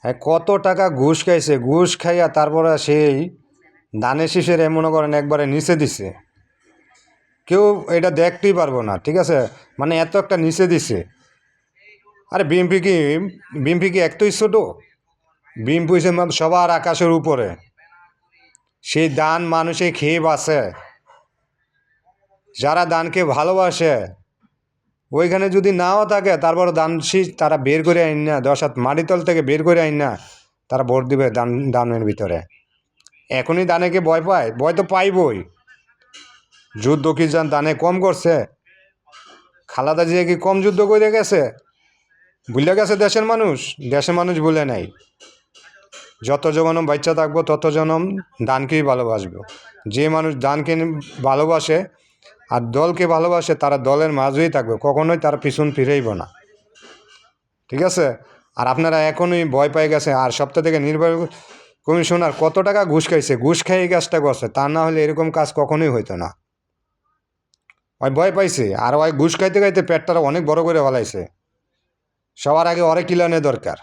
হ্যাঁ, কত টাকা ঘুষ খাইছে, ঘুষ খাইয়া তারপরে সেই ধানের শীষের মনে করেন একবারে নিচে দিছে। কেউ এটা দেখতেই পারবো না, ঠিক আছে? মানে এত একটা নিচে দিছে। আরে বিএমপি কি একটাই ছোট? বিএমপি হচ্ছে সবার আকাশের উপরে। সেই দান মানুষে খেয়ে বাঁচে। যারা দানকে ভালোবাসে ওইখানে যদি নাও থাকে তারপর দান শীষ তারা বের করে আইন না, 10 হাত মাটিতল থেকে বের করে আইন না, তারা ভোট দিবে দানের ভিতরে। এখনই দানেকে ভয় পায়? ভয় তো পাইবই। যুদ্ধ কি দানে কম করছে? খালাদা জিয়া কি কম যুদ্ধ করে গেছে? ভুলে গেছে দেশের মানুষ? দেশের মানুষ ভুলে নাই। যত জনম বাচ্চা থাকবো তত জনম দানকেই ভালোবাসবো। যে মানুষ দানকে ভালোবাসে আর দলকে ভালোবাসে তারা দলের মাঝেই থাকবে, কখনোই তারা পিছন ফিরেইব না, ঠিক আছে? আর আপনারা এখনই ভয় পেয়ে গেছে। আর সপ্তাহ থেকে নির্বাচন কমিশনার কত টাকা ঘুষ খাইছে, ঘুষ খাই এই কাজটা করছে। তা না হলে এরকম কাজ কখনোই হইতো না। ওই ভয় পাইছে, আর ওই ঘুষ খাইতে খাইতে পেটটারা অনেক বড় করে ফেলাইছে। সবার আগে ওরে কিলানো দরকার।